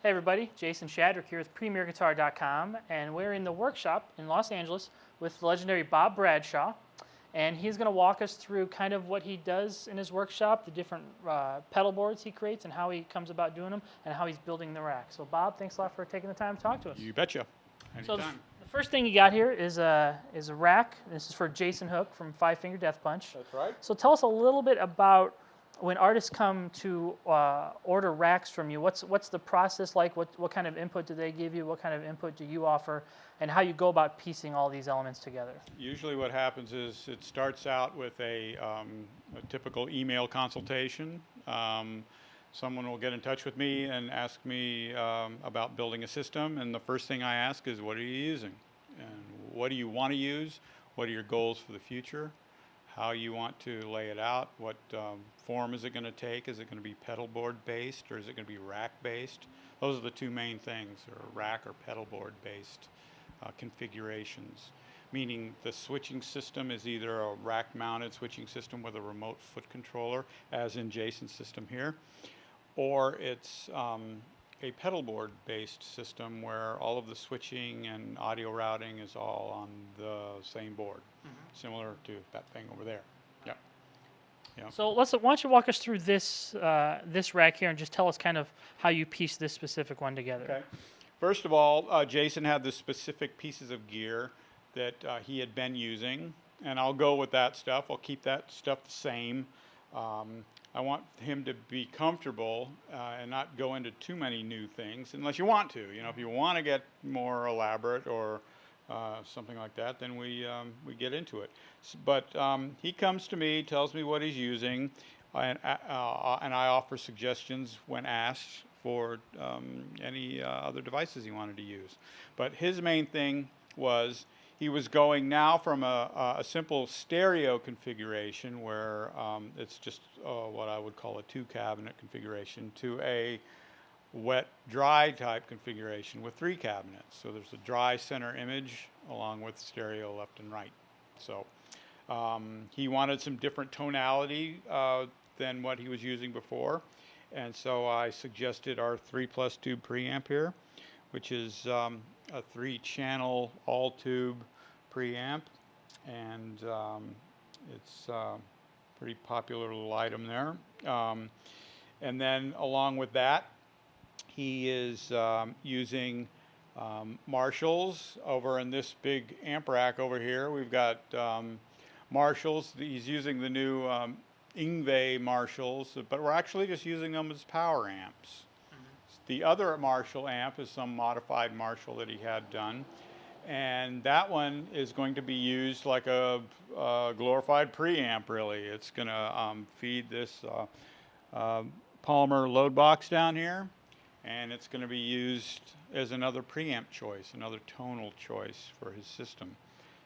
Hey everybody, Jason Shadrick here with PremierGuitar.com, and we're in the workshop in Los Angeles with the legendary Bob Bradshaw, and he's going to walk us through kind of what he does in his workshop, the different pedal boards he creates, and how he comes about doing them, and how he's building the rack. So Bob, thanks a lot for taking the time to talk to us. You betcha. So Anytime. the first thing you got here is a rack. This is for Jason Hook from Five Finger Death Punch. That's right. So tell us a little bit about when artists come to order racks from you. What's the process like? What kind of input do they give you? What kind of input do you offer? And how you go about piecing all these elements together? Usually what happens is it starts out with a typical email consultation. Someone will get in touch with me and ask me about building a system, and the first thing I ask is, what are you using? And what do you want to use? What are your goals for the future? How you want to lay it out? What form is it going to take? Is it going to be pedal board based, or is it going to be rack based? Those are the two main things, or rack or pedal board based configurations. Meaning the switching system is either a rack mounted switching system with a remote foot controller, as in Jason's system here, or it's a pedal board based system where all of the switching and audio routing is all on the same board, similar to that thing over there. Yep. Yep. So why don't you walk us through this this rack here and just tell us kind of how you piece this specific one together. Okay. First of all, Jason had the specific pieces of gear that he had been using, and I'll go with that stuff. I'll keep that stuff the same. I want him to be comfortable and not go into too many new things, unless you want to. You know, if you want to get more elaborate or something like that, then we get into it. But he comes to me, tells me what he's using, and I offer suggestions when asked for any other devices he wanted to use. But his main thing was he was going now from a simple stereo configuration where it's just what I would call a 2-cabinet configuration to a wet-dry type configuration with 3 cabinets. So there's a dry center image along with stereo left and right. So he wanted some different tonality than what he was using before. And so I suggested our 3+ tube preamp here, which is a 3-channel all-tube preamp, and it's a pretty popular little item there. And then along with that, he is using Marshalls over in this big amp rack over here. We've got Marshalls. He's using the new Ingve Marshalls, but we're actually just using them as power amps. The other Marshall amp is some modified Marshall that he had done, and that one is going to be used like a glorified preamp, really. It's going to feed this polymer load box down here, and it's going to be used as another preamp choice, another tonal choice for his system.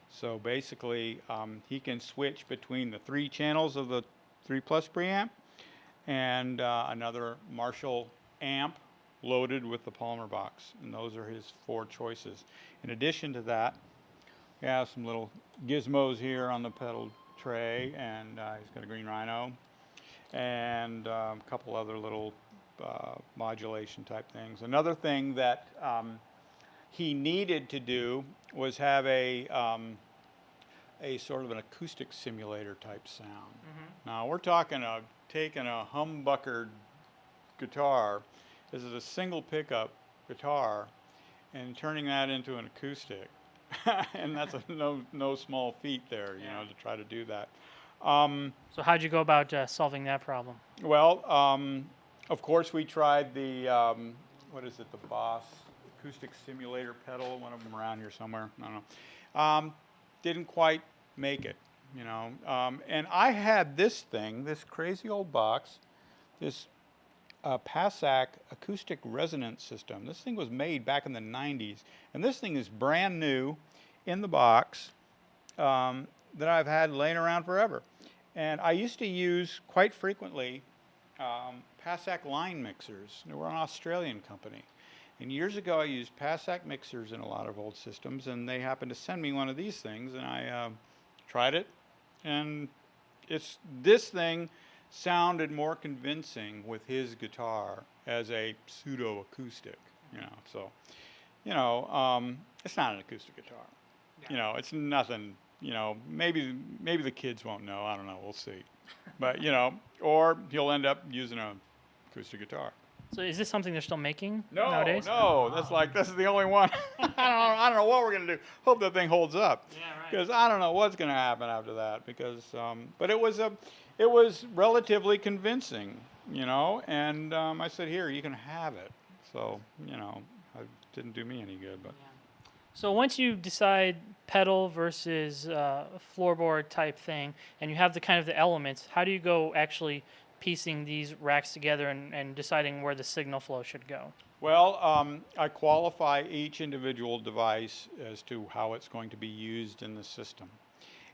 So basically, he can switch between the 3 channels of the 3+ preamp and another Marshall amp loaded with the polymer box, and those are his 4 choices. In addition to that, we have some little gizmos here on the pedal tray, and he's got a green rhino and a couple other little modulation type things. Another thing that he needed to do was have a sort of an acoustic simulator type sound. Now we're talking taking a humbucker guitar. This is a single pickup guitar, and turning that into an acoustic, and that's no small feat there, you know, to try to do that. So how'd you go about solving that problem? Well, of course we tried the what is it, the Boss acoustic simulator pedal, one of them around here somewhere. I don't know. Didn't quite make it, you know. And I had this thing, this crazy old box, this Passac acoustic resonance system. This thing was made back in the 90s, and this thing is brand new in the box that I've had laying around forever. And I used to use quite frequently Passac line mixers. They were an Australian company. And years ago I used Passac mixers in a lot of old systems, and they happened to send me one of these things, and I tried it, and this thing sounded more convincing with his guitar as a pseudo acoustic. You know, so it's not an acoustic guitar. Yeah. You know, it's nothing. You know, maybe the kids won't know. I don't know. We'll see. But or he'll end up using a acoustic guitar. So is this something they're still making No, nowadays? no, this is the only one. I don't know what we're gonna do. Hope that thing holds up. Yeah, right. Because I don't know what's gonna happen after that. Because, but it was relatively convincing, And I said, here, you can have it. So, it didn't do me any good, but. Yeah. So once you decide pedal versus floorboard type thing, and you have the kind of the elements, how do you go actually piecing these racks together and deciding where the signal flow should go? Well, I qualify each individual device as to how it's going to be used in the system.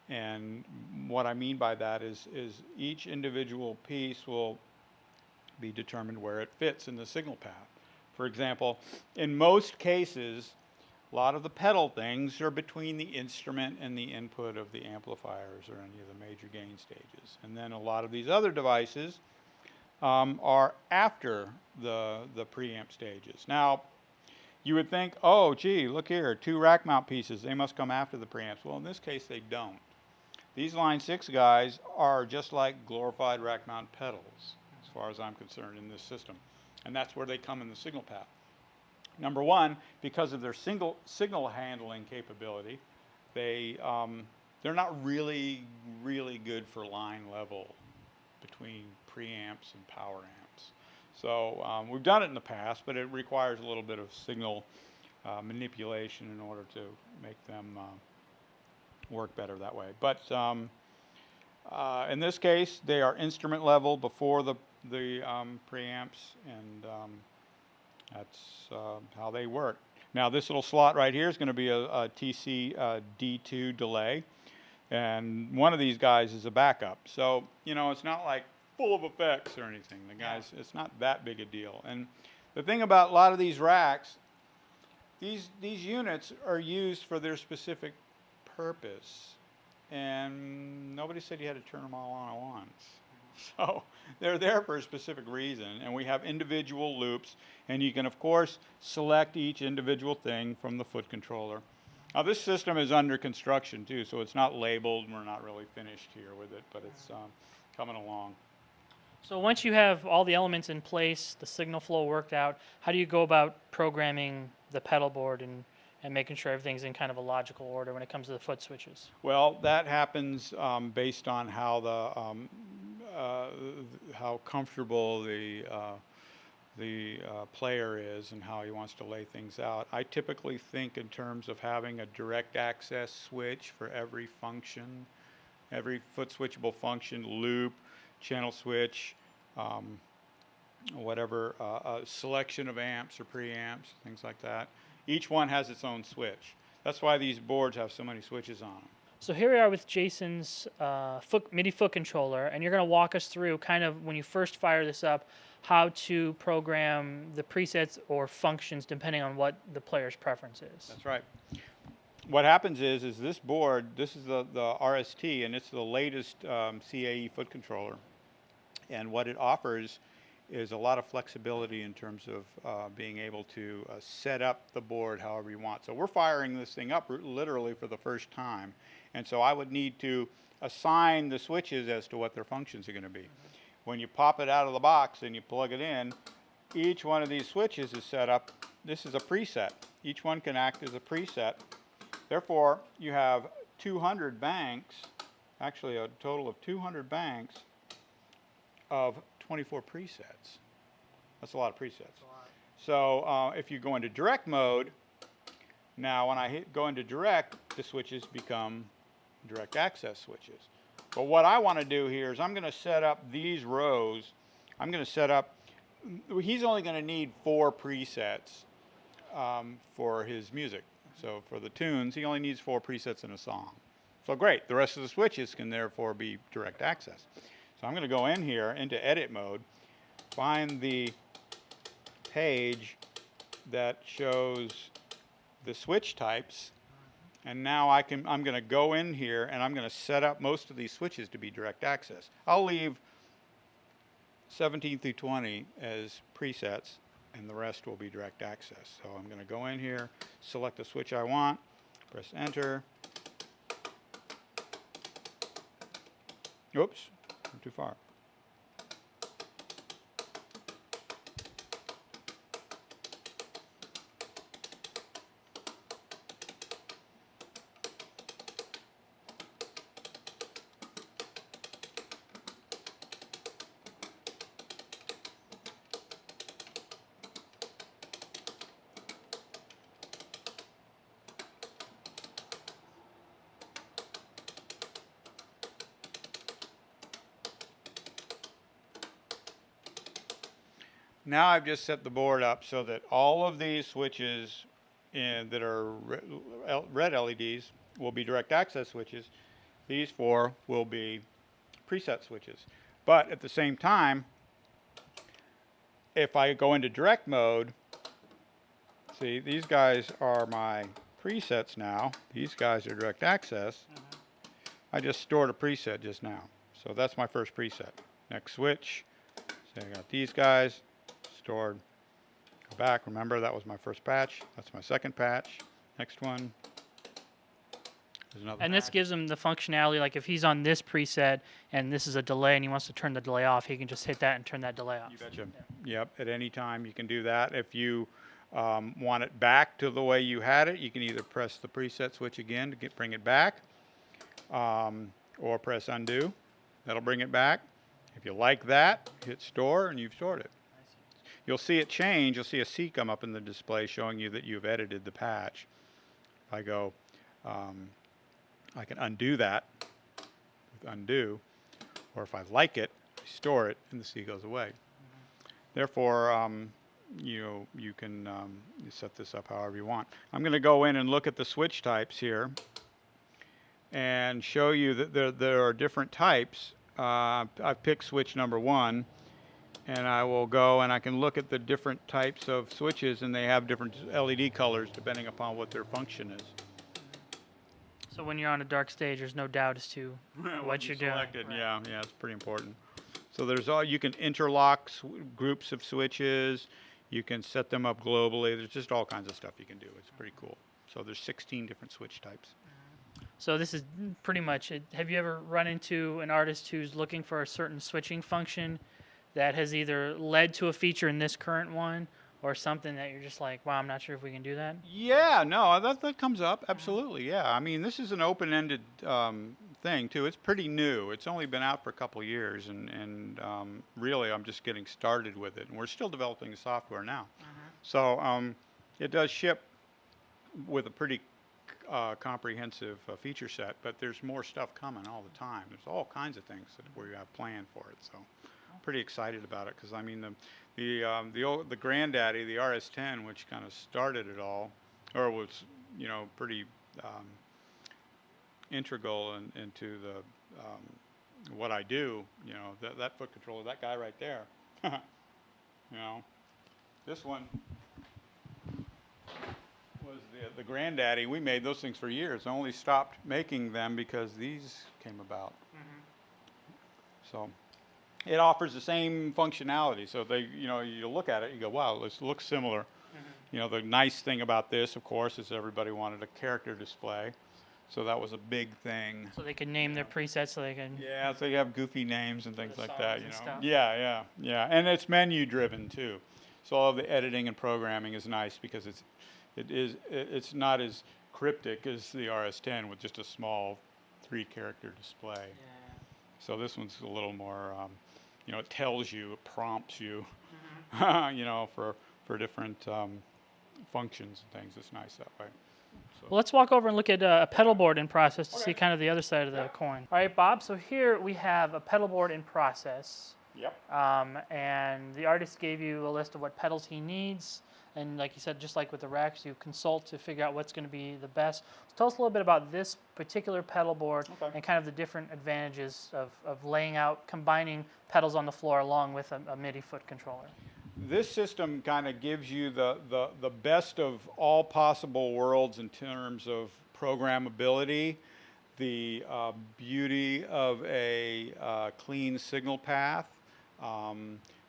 And what I mean by that is each individual piece will be determined where it fits in the signal path. For example, in most cases, a lot of the pedal things are between the instrument and the input of the amplifiers or any of the major gain stages. And then a lot of these other devices are after the preamp stages. Now, you would think, oh, gee, look here, 2 rack mount pieces, they must come after the preamps. Well, in this case, they don't. These Line 6 guys are just like glorified rack mount pedals, as far as I'm concerned, in this system. And that's where they come in the signal path. Number one, because of their signal handling capability, they're not really good for line level between preamps and power amps. So we've done it in the past, but it requires a little bit of signal manipulation in order to make them work better that way. But in this case, they are instrument level before the preamps, and that's how they work. Now, this little slot right here is going to be a TC D2 delay, and one of these guys is a backup. So, it's not like full of effects or anything. The guys, it's not that big a deal. And the thing about a lot of these racks, these units are used for their specific purpose, and nobody said you had to turn them all on at once. So they're there for a specific reason, and we have individual loops, and you can, of course, select each individual thing from the foot controller. Now, this system is under construction, too, so it's not labeled, and we're not really finished here with it, but it's coming along. So once you have all the elements in place, the signal flow worked out, how do you go about programming the pedal board and making sure everything's in kind of a logical order when it comes to the foot switches? Well, that happens based on how how comfortable the player is and how he wants to lay things out. I typically think in terms of having a direct access switch for every function, every foot switchable function, loop, channel switch, whatever, a selection of amps or preamps, things like that. Each one has its own switch. That's why these boards have so many switches on them. So here we are with Jason's MIDI foot controller, and you're going to walk us through kind of when you first fire this up, how to program the presets or functions depending on what the player's preference is. That's right. What happens is this board, this is the RST, and it's the latest CAE foot controller. And what it offers is a lot of flexibility in terms of being able to set up the board however you want. So we're firing this thing up literally for the first time. And so I would need to assign the switches as to what their functions are going to be. When you pop it out of the box and you plug it in, each one of these switches is set up. This is a preset. Each one can act as a preset. Therefore, you have 200 banks, actually a total of 200 banks of 24 presets. That's a lot of presets. So if you go into direct mode, now when I go into direct, the switches become direct access switches. But what I want to do here is I'm going to set up these rows. I'm going to set up, he's only going to need 4 presets for his music. So for the tunes, he only needs 4 presets in a song. So great, the rest of the switches can therefore be direct access. So I'm going to go in here into edit mode, find the page that shows the switch types, and now I'm going to go in here and I'm going to set up most of these switches to be direct access. I'll leave 17 through 20 as presets, and the rest will be direct access. So I'm going to go in here, select the switch I want, press enter. Oops, went too far. Now I've just set the board up so that all of these switches that are red LEDs will be direct access switches. These 4 will be preset switches. But at the same time, if I go into direct mode, see, these guys are my presets now. These guys are direct access. I just stored a preset just now. So that's my first preset. Next switch. So I got these guys stored. Go back. Remember, that was my first patch. That's my second patch. Next one. There's another And patch. this gives him the functionality, like if he's on this preset and this is a delay and he wants to turn the delay off, he can just hit that and turn that delay off. You betcha. Yep, at any time you can do that. If you want it back to the way you had it, you can either press the preset switch again to bring it back, or press undo. That'll bring it back. If you like that, hit store and you've stored it. You'll see it change. You'll see a C come up in the display showing you that you've edited the patch. If I go, I can undo that with undo, or if I like it, I store it and the C goes away. Therefore, you can set this up however you want. I'm going to go in and look at the switch types here and show you that there are different types. I've picked switch number 1, and I will go and I can look at the different types of switches, and they have different LED colors depending upon what their function is. So when you're on a dark stage, there's no doubt as to what you're doing. Selected. Right. Yeah, it's pretty important. So you can interlock groups of switches. You can set them up globally. There's just all kinds of stuff you can do. It's pretty cool. So there's 16 different switch types. So this is pretty much it. Have you ever run into an artist who's looking for a certain switching function that has either led to a feature in this current one or something that you're just like, wow, I'm not sure if we can do that? Yeah, no, that comes up. Absolutely, yeah. I mean, this is an open-ended thing, too. It's pretty new. It's only been out for a couple years, and really I'm just getting started with it. And we're still developing the software now. So it does ship with a pretty comprehensive feature set, but there's more stuff coming all the time. There's all kinds of things that we have planned for it. So pretty excited about it, because I mean the granddaddy, the RS10, which kind of started it all, or was pretty integral into the what I do. That foot controller, that guy right there. This one was the granddaddy. We made those things for years. I only stopped making them because these came about. So it offers the same functionality. So you look at it, you go, wow, this looks similar. The nice thing about this, of course, is everybody wanted a character display. So that was a big thing. So they can name their presets so they can... Yeah, so you have goofy names and things like that, Stuff. Yeah. And it's menu driven too. So all of the editing and programming is nice because it's not as cryptic as the RS10 with just a small 3-character display. Yeah. So this one's a little more, it tells you, it prompts you, for different functions and things. It's nice that way. So. Well, let's walk over and look at a pedal board in process to see kind of the other side of the coin. All right, Bob, so here we have a pedal board in process. Yep. And the artist gave you a list of what pedals he needs. And like you said, just like with the racks, you consult to figure out what's going to be the best. So tell us a little bit about this particular pedal board and kind of the different advantages of laying out, combining pedals on the floor along with a MIDI foot controller. This system kind of gives you the best of all possible worlds in terms of programmability, the beauty of a clean signal path,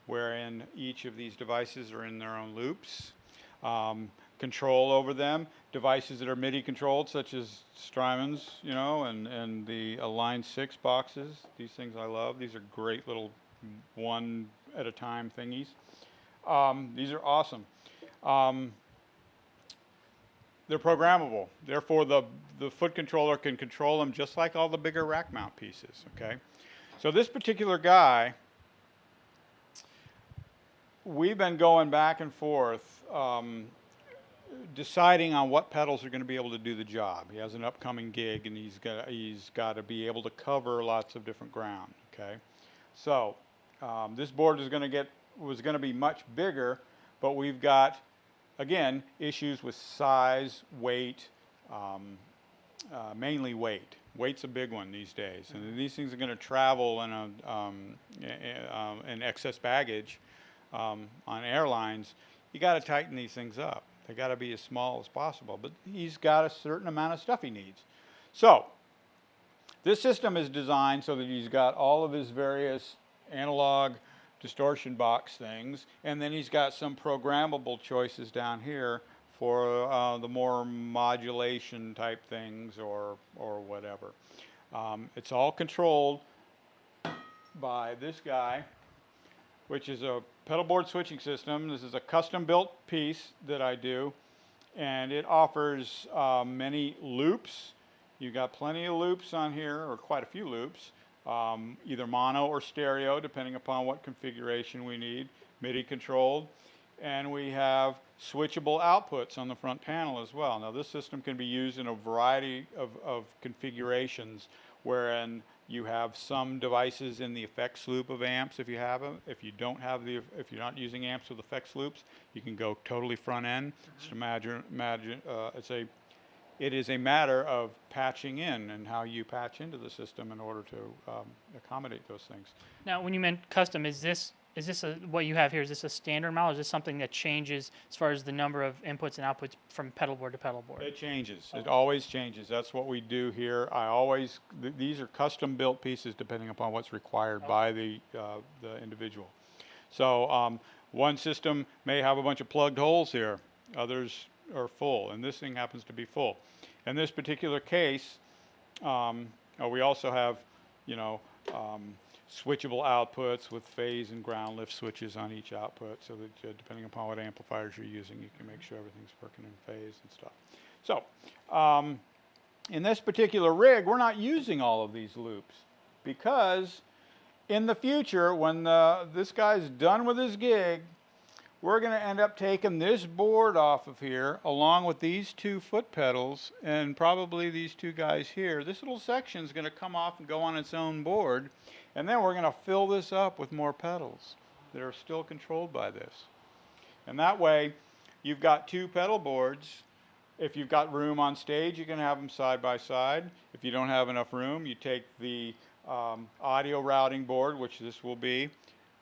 wherein each of these devices are in their own loops. Control over them, devices that are MIDI controlled, such as Strymons, you know, and the Line 6 boxes. These things I love. These are great little one at a time thingies. These are awesome. They're programmable. Therefore, the foot controller can control them just like all the bigger rack mount pieces, okay? So this particular guy, we've been going back and forth deciding on what pedals are going to be able to do the job. He has an upcoming gig, and he's got to be able to cover lots of different ground. Okay, so this board was going to be much bigger, but we've got, again, issues with size, weight, mainly weight. Weight's a big one these days, and these things are going to travel in excess baggage on airlines. You got to tighten these things up. They got to be as small as possible, but he's got a certain amount of stuff he needs. So this system is designed so that he's got all of his various analog distortion box things, and then he's got some programmable choices down here for the more modulation type things or whatever. It's all controlled by this guy, which is a pedal board switching system. This is a custom built piece that I do, and it offers many loops. You've got plenty of loops on here, or quite a few loops, either mono or stereo, depending upon what configuration we need, MIDI controlled. And we have switchable outputs on the front panel as well. Now this system can be used in a variety of configurations, wherein you have some devices in the effects loop of amps if you have them. If you don't have if you're not using amps with effects loops, you can go totally front end. Just it is a matter of patching in and how you patch into the system in order to accommodate those things. Now, when you meant custom, is this what you have here? Is this a standard model? Or is this something that changes as far as the number of inputs and outputs from pedal board to pedal board? It changes. It always changes. That's what we do here. These are custom built pieces depending upon what's required by the individual. So one system may have a bunch of plugged holes here. Others are full, and this thing happens to be full. In this particular case, we also have, switchable outputs with phase and ground lift switches on each output, so that depending upon what amplifiers you're using, you can make sure everything's working in phase and stuff. So in this particular rig, we're not using all of these loops, because in the future, when this guy's done with his gig, we're going to end up taking this board off of here along with these two foot pedals and probably these two guys here. This little section is going to come off and go on its own board, and then we're going to fill this up with more pedals that are still controlled by this. And that way you've got two pedal boards. If you've got room on stage, you can have them side by side. If you don't have enough room, you take the audio routing board, which this will be,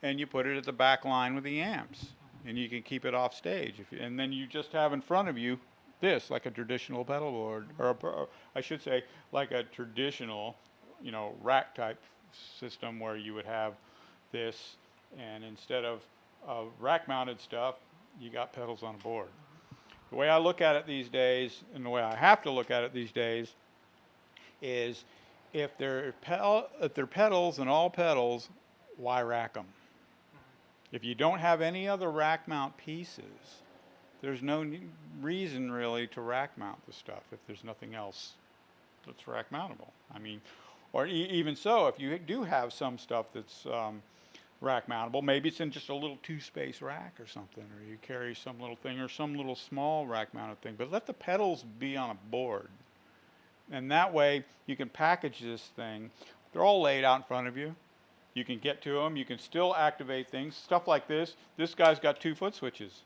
and you put it at the back line with the amps. And you can keep it off stage. And then you just have in front of you this, like a traditional pedal board, or I should say, like a traditional, rack type system where you would have this, and instead of rack mounted stuff, you got pedals on a board. The way I look at it these days, and the way I have to look at it these days, is if they're pedals and all pedals, why rack them? If you don't have any other rack mount pieces, there's no reason really to rack mount the stuff if there's nothing else that's rack mountable. I mean, or even so, if you do have some stuff that's rack mountable, maybe it's in just a little 2-space rack or something, or you carry some little thing or some little small rack mounted thing, but let the pedals be on a board. And that way you can package this thing. They're all laid out in front of you. You can get to them. You can still activate things. Stuff like this. This guy's got 2 foot switches.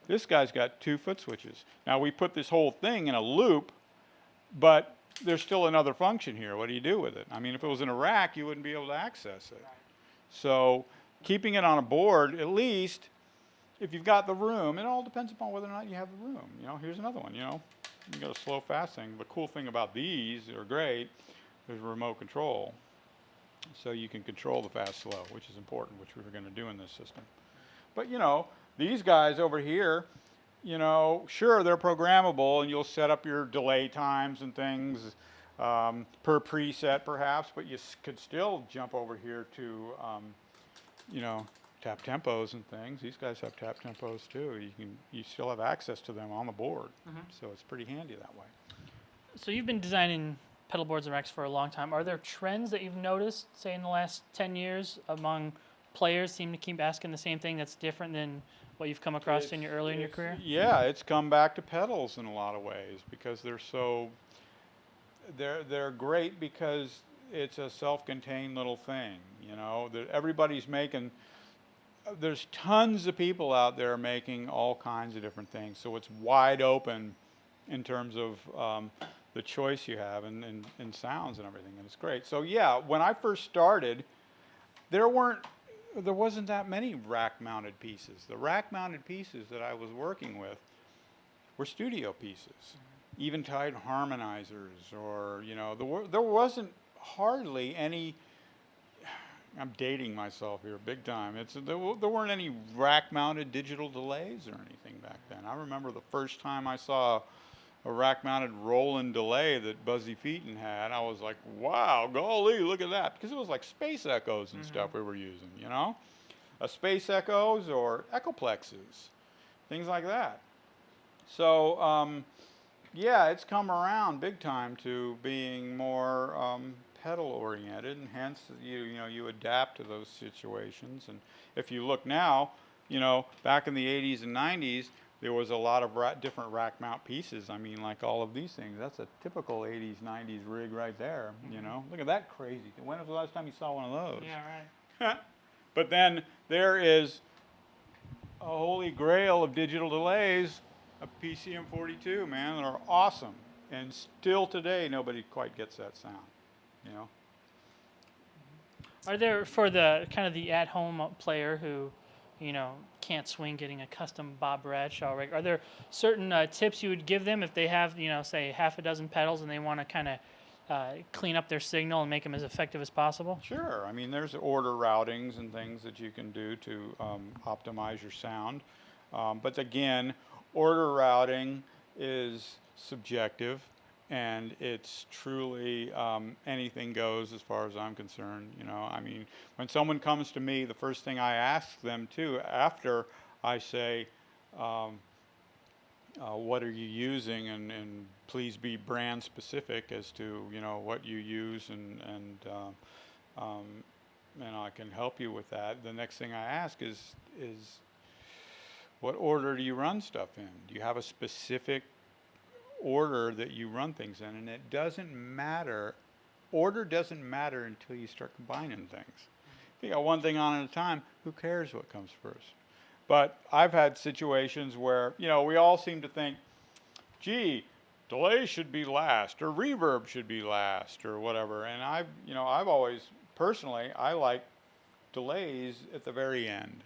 This guy's got 2 foot switches. Now we put this whole thing in a loop, but there's still another function here. What do you do with it? I mean, if it was in a rack, you wouldn't be able to access it. So keeping it on a board, at least, if you've got the room, it all depends upon whether or not you have the room. Here's another one. You got a slow, fast thing. The cool thing about these are great. There's remote control. So you can control the fast slow, which is important, which we were going to do in this system. But you know, these guys over here, you know, sure, they're programmable and you'll set up your delay times and things per preset perhaps, but you could still jump over here to, you know, tap tempos and things. These guys have tap tempos too. You still have access to them on the board. So it's pretty handy that way. So you've been designing pedal boards and racks for a long time. Are there trends that you've noticed, say in the last 10 years, among players seem to keep asking the same thing that's different than what you've come across in your career? Yeah, it's come back to pedals in a lot of ways because they're great because it's a self-contained little thing, you know, that everybody's making. There's tons of people out there making all kinds of different things, so it's wide open in terms of the choice you have and sounds and everything, and it's great. So yeah, when I first started, there wasn't that many rack-mounted pieces. The rack-mounted pieces that I was working with were studio pieces, eventide harmonizers, or you know, there wasn't hardly any. I'm dating myself here big time. There weren't any rack-mounted digital delays or anything back then. I remember the first time I saw a rack-mounted Roland delay that Buzzy Featon had. I was like, wow, golly, look at that. Because it was like Space Echoes and stuff we were using, you know? Space Echoes or Echoplexes, things like that. So, yeah, it's come around big time to being more pedal oriented, and hence you adapt to those situations. And if you look now, you know, back in the 80s and 90s, there was a lot of different rack mount pieces. I mean, like all of these things. That's a typical 80s, 90s rig right there. You know, look at that crazy. When was the last time you saw one of those? Yeah, right. But then there is a holy grail of digital delays, a PCM42, man. They're awesome, and still today nobody quite gets that sound. You know. Are there, for the kind of the at-home player who, you know, can't swing getting a custom Bob Bradshaw rig, are there certain tips you would give them if they have, you know, say half a dozen pedals and they want to kind of clean up their signal and make them as effective as possible? Sure. I mean, there's order routings and things that you can do to optimize your sound. But again, order routing is subjective. And it's truly anything goes as far as I'm concerned. You know, I mean, when someone comes to me, the first thing I ask them too, after I say, what are you using, and please be brand specific as to, you know, what you use, and I can help you with that. The next thing I ask is what order do you run stuff in? Do you have a specific order that you run things in? And it doesn't matter. Order doesn't matter until you start combining things. If you got one thing on at a time, who cares what comes first? But I've had situations where, you know, we all seem to think, gee, delay should be last, or reverb should be last, or whatever. And I've always, personally, I like delays at the very end,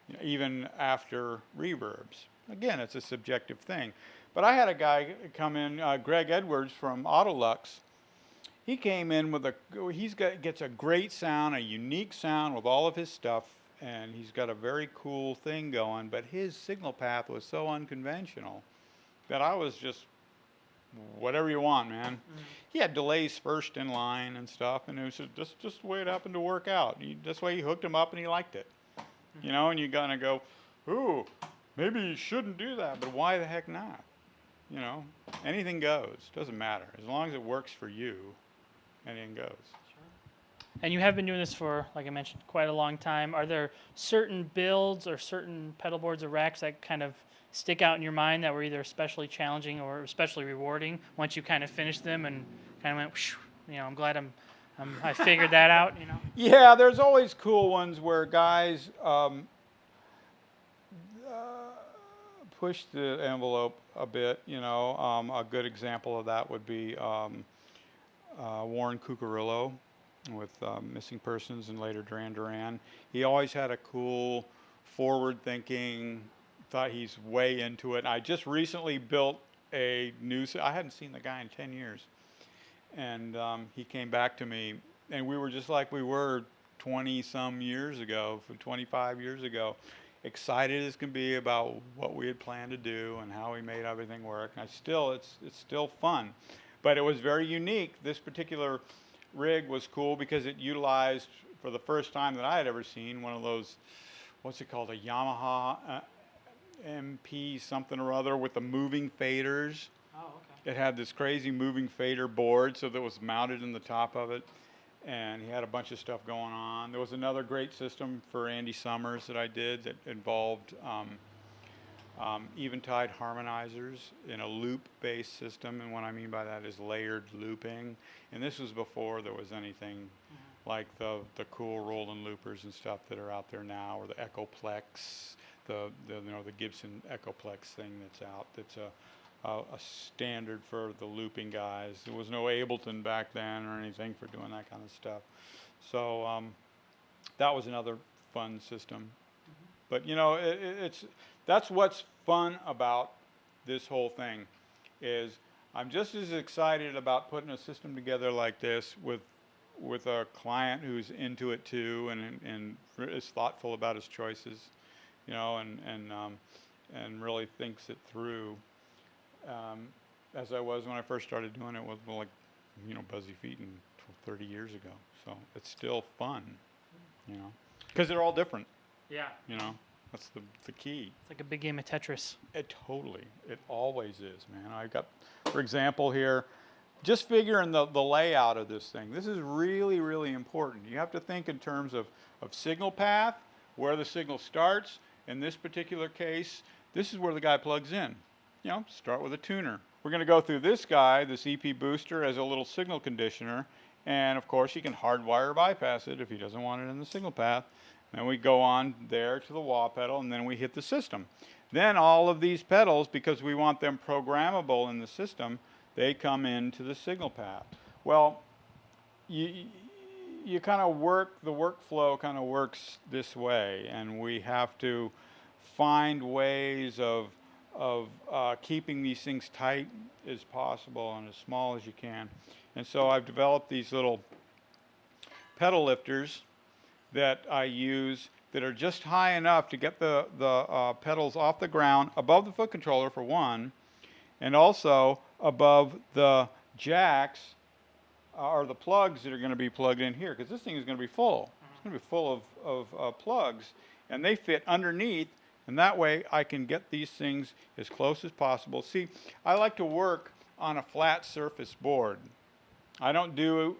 you know, even after reverbs. Again, it's a subjective thing. But I had a guy come in, Greg Edwards from Autolux. He came in with gets a great sound, a unique sound with all of his stuff, and he's got a very cool thing going, but his signal path was so unconventional that I was just, whatever you want, man. He had delays first in line and stuff, and it was just the way it happened to work out. That's why he hooked him up and he liked it. You know, and you kind of go, ooh, maybe you shouldn't do that, but why the heck not? You know, anything goes. Doesn't matter. As long as it works for you, anything goes. Sure. And you have been doing this for, like I mentioned, quite a long time. Are there certain builds or certain pedal boards or racks that kind of stick out in your mind that were either especially challenging or especially rewarding once you kind of finished them and kind of went, whoosh, you know, I'm glad I figured that out, you know? Yeah, there's always cool ones where guys push the envelope a bit, you know. A good example of that would be Warren Cucurullo with Missing Persons and later Duran Duran. He always had a cool, forward-thinking, thought he's way into it. I just recently built I hadn't seen the guy in 10 years. And he came back to me and we were just like we were 20 some years ago, from 25 years ago, excited as can be about what we had planned to do and how we made everything work. And it's still fun, but it was very unique. This particular rig was cool because it utilized, for the first time that I had ever seen, one of those, what's it called, a Yamaha MP something or other with the moving faders. Oh, okay. It had this crazy moving fader board, so that was mounted in the top of it, and he had a bunch of stuff going on. There was another great system for Andy Summers that I did that involved eventide harmonizers in a loop-based system, and what I mean by that is layered looping. And this was before there was anything like the cool Roland loopers and stuff that are out there now, or the Echoplex, the Gibson Echoplex thing that's out. That's a standard for the looping guys. There was no Ableton back then or anything for doing that kind of stuff. So that was another fun system. But you know, that's what's fun about this whole thing, is I'm just as excited about putting a system together like this with a client who's into it too, and is thoughtful about his choices, you know, and really thinks it through, as I was when I first started doing it with, like, you know, Buzzy Feet 30 years ago. So it's still fun, you know, because they're all different. Yeah. You know, that's the key. It's like a big game of Tetris. It always is, man. I've got, for example, here, just figuring the layout of this thing. This is really, really important. You have to think in terms of signal path, where the signal starts. In this particular case, this is where the guy plugs in. You know, start with a tuner. We're going to go through this guy, this EP booster, as a little signal conditioner. And of course, you can hardwire bypass it if he doesn't want it in the signal path. Then we go on there to the wah pedal, and then we hit the system. Then all of these pedals, because we want them programmable in the system, they come into the signal path. Well, you kind of the workflow kind of works this way, and we have to find ways of keeping these things tight as possible and as small as you can. And so I've developed these little pedal lifters that I use that are just high enough to get the pedals off the ground, above the foot controller for one, and also above the jacks or the plugs that are going to be plugged in here, because this thing is going to be full. It's going to be full of plugs, and they fit underneath, and that way I can get these things as close as possible. See, I like to work on a flat surface board. I don't do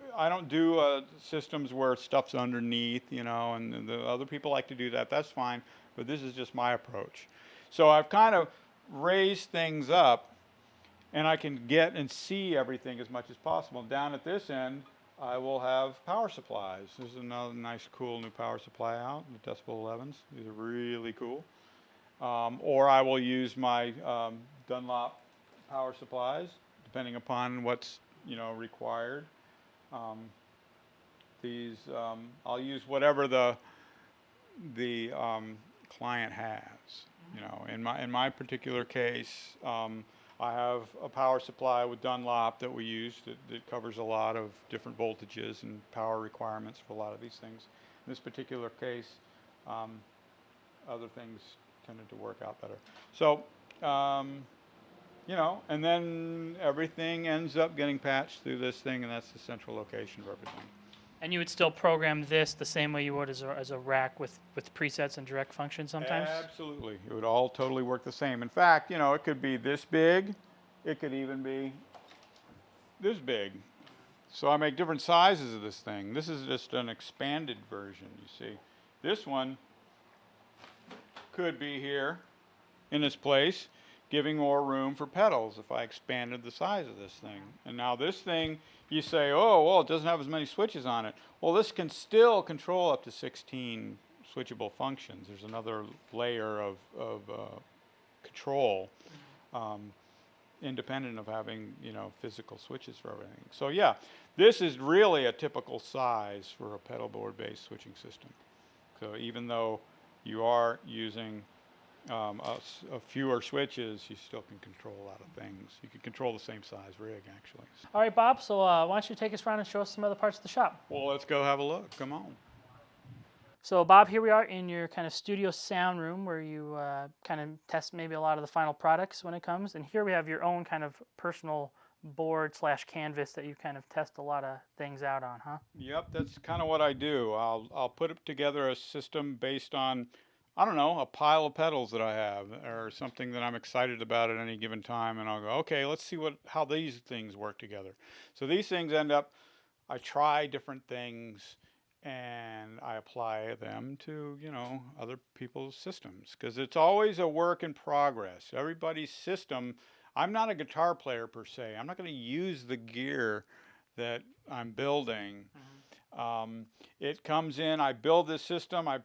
systems where stuff's underneath, you know, and the other people like to do that. That's fine, but this is just my approach. So I've kind of raised things up, and I can get and see everything as much as possible. Down at this end, I will have power supplies. There's another nice, cool new power supply out, the Decibel 11s. These are really cool. Or I will use my Dunlop power supplies, depending upon what's, you know, required. I'll use whatever the client has. You know, in my particular case, I have a power supply with Dunlop that we use that covers a lot of different voltages and power requirements for a lot of these things. In this particular case, other things tended to work out better. So, you know, and then everything ends up getting patched through this thing, and that's the central location of everything. And you would still program this the same way you would as a rack with presets and direct function sometimes? Absolutely. It would all totally work the same. In fact, you know, it could be this big. It could even be this big. So I make different sizes of this thing. This is just an expanded version, you see. This one could be here in this place, giving more room for pedals if I expanded the size of this thing. And now this thing, you say, oh, well, it doesn't have as many switches on it. Well, this can still control up to 16 switchable functions. There's another layer of control, independent of having, you know, physical switches for everything. So yeah, this is really a typical size for a pedal board based switching system. So even though you are using a fewer switches, you still can control a lot of things. You can control the same size rig, actually. All right, Bob, so why don't you take us around and show us some other parts of the shop? Well, let's go have a look. Come on. So, Bob, here we are in your kind of studio sound room where you kind of test maybe a lot of the final products when it comes. And here we have your own kind of personal board / canvas that you kind of test a lot of things out on, huh? Yep, that's kind of what I do. I'll put together a system based on, I don't know, a pile of pedals that I have or something that I'm excited about at any given time, and I'll go, okay, let's see how these things work together. So these things end up, I try different things and I apply them to, other people's systems because it's always a work in progress. Everybody's system, I'm not a guitar player per se. I'm not going to use the gear that I'm building. It comes in, I build this system, I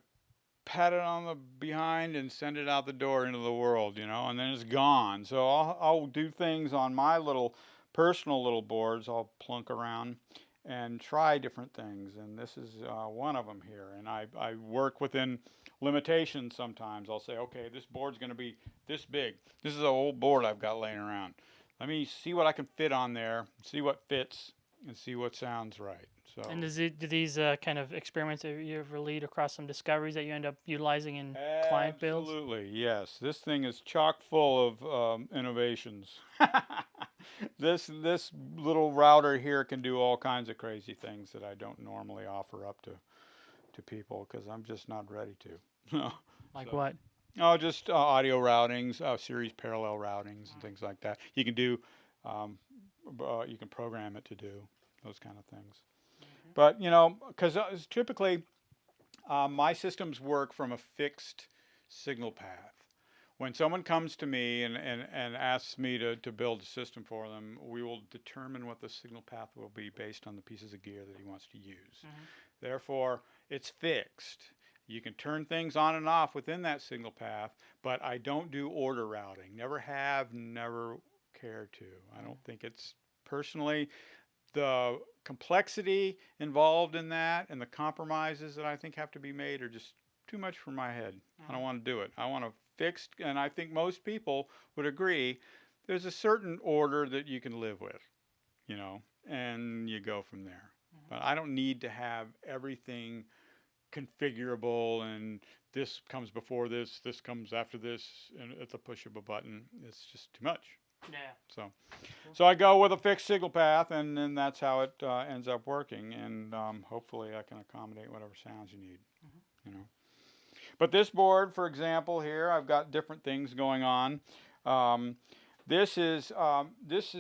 pat it on the behind and send it out the door into the world, and then it's gone. So I'll do things on my little personal little boards. I'll plunk around and try different things, and this is one of them here. And I work within limitations sometimes. I'll say, okay, this board's going to be this big. This is an old board I've got laying around. Let me see what I can fit on there, see what fits, and see what sounds right. So. And do these kind of experiments that you ever lead across some discoveries that you end up utilizing in client builds? Absolutely, yes. This thing is chock full of innovations. This little router here can do all kinds of crazy things that I don't normally offer up to people because I'm just not ready to. Like what? Oh, just audio routings, series parallel routings, and things like that. You can do, you can program it to do those kind of things. But because typically my systems work from a fixed signal path. When someone comes to me and asks me to build a system for them, we will determine what the signal path will be based on the pieces of gear that he wants to use. Therefore, it's fixed. You can turn things on and off within that signal path, but I don't do order routing. Never have, never care to. I don't think it's personally the complexity involved in that and the compromises that I think have to be made are just too much for my head. I don't want to do it. I want to fix, and I think most people would agree, there's a certain order that you can live with, and you go from there. But I don't need to have everything configurable and this comes before this comes after this, and at the push of a button. It's just too much. Yeah. So I go with a fixed signal path, and then that's how it ends up working. And hopefully I can accommodate whatever sounds you need. But this board, for example, here I've got different things going on. This is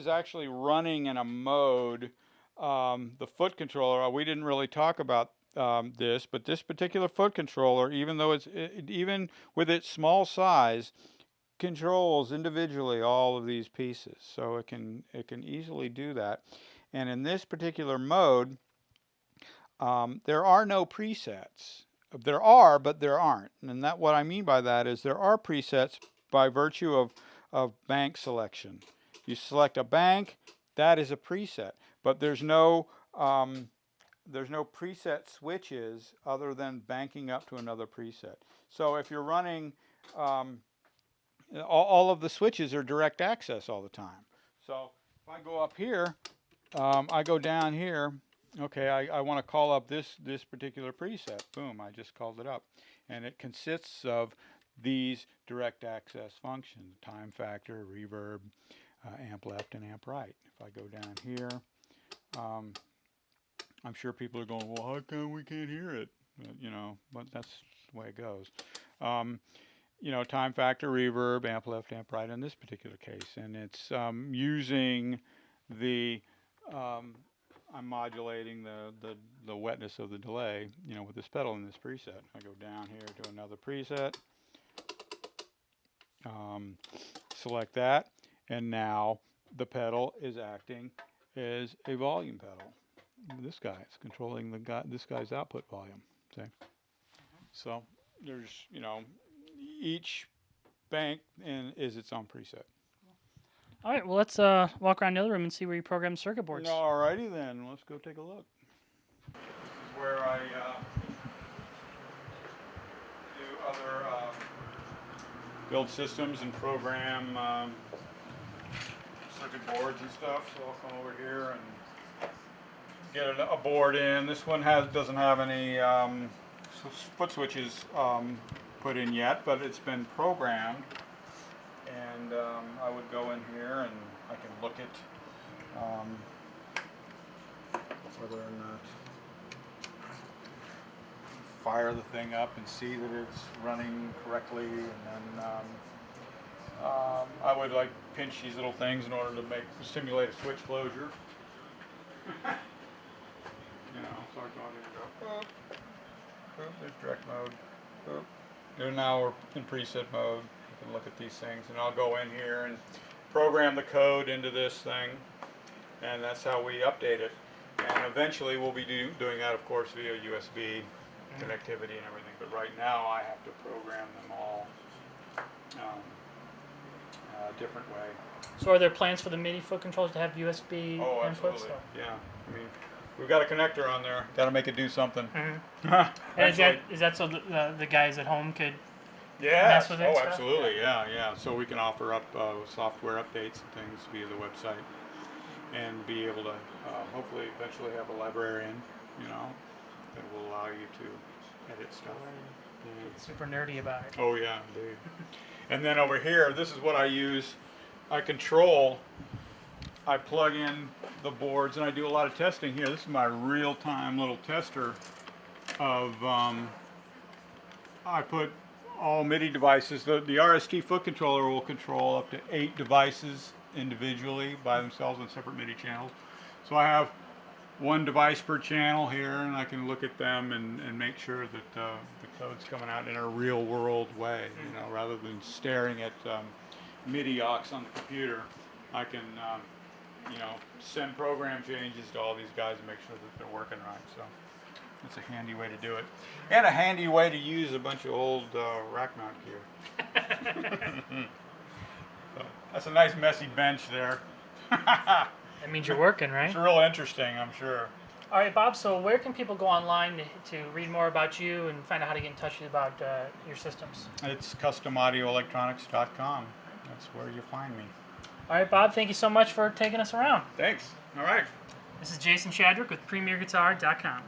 actually running in a mode. The foot controller. We didn't really talk about this, but this particular foot controller, even though even with its small size, controls individually all of these pieces, so it can easily do that. And in this particular mode, there are no presets. There are, but there aren't. And that what I mean by that is there are presets by virtue of bank selection. You select a bank, that is a preset, but there's no preset switches other than banking up to another preset. So if you're running all of the switches are direct access all the time. So if I go up here, I go down here. Okay, I want to call up this particular preset. Boom, I just called it up. And it consists of these direct access functions: time factor, reverb, amp left, and amp right. If I go down here, I'm sure people are going, well, how come we can't hear it? But that's the way it goes. Time factor, reverb, amp left, amp right in this particular case. And it's using the, I'm modulating the wetness of the delay, with this pedal in this preset. I go down here to another preset, select that, and now the pedal is acting as a volume pedal. This guy is controlling this guy's output volume. See? So there's, each bank is its own preset. All right, well, let's walk around the other room and see where you program circuit boards. Alrighty then, let's go take a look. This is where I do other build systems and program circuit boards and stuff. So I'll come over here and get a board in. This one doesn't have any foot switches put in yet, but it's been programmed. And I would go in here and I can look at whether or not fire the thing up and see that it's running correctly, and then I would like pinch these little things in order to simulate a switch closure. You know, so I go in here and go, boop, boop, there's direct mode, boop. And now we're in preset mode. You can look at these things, and I'll go in here and program the code into this thing, and that's how we update it. And eventually we'll be doing that, of course, via USB connectivity and everything. But right now I have to program them all a different way. So are there plans for the MIDI foot controllers to have USB Oh, inputs? absolutely. Yeah. I mean, we've got a connector on there. Got to make it do something. And is that so the guys at home could yeah. mess with it? Oh, absolutely. Yeah. So we can offer up software updates and things via the website, and be able to hopefully eventually have a librarian, you know, that will allow you to edit stuff. Super nerdy about it. Oh yeah, indeed. And then over here, this is what I use. I plug in the boards, and I do a lot of testing here. This is my real-time little tester of, I put all MIDI devices. The RST foot controller will control up to 8 devices individually by themselves on separate MIDI channels. So I have one device per channel here, and I can look at them and make sure that the code's coming out in a real world way, you know, rather than staring at MIDI aux on the computer. I can you know, send program changes to all these guys and make sure that they're working right. So it's a handy way to do it, and a handy way to use a bunch of old rack mount gear. So that's a nice messy bench there. That means you're working, right? It's real interesting, I'm sure. All right, Bob, so where can people go online to read more about you and find out how to get in touch with you about your systems? It's customaudioelectronics.com. That's where you find me. All right, Bob, thank you so much for taking us around. Thanks. All right. This is Jason Shadrick with PremierGuitar.com.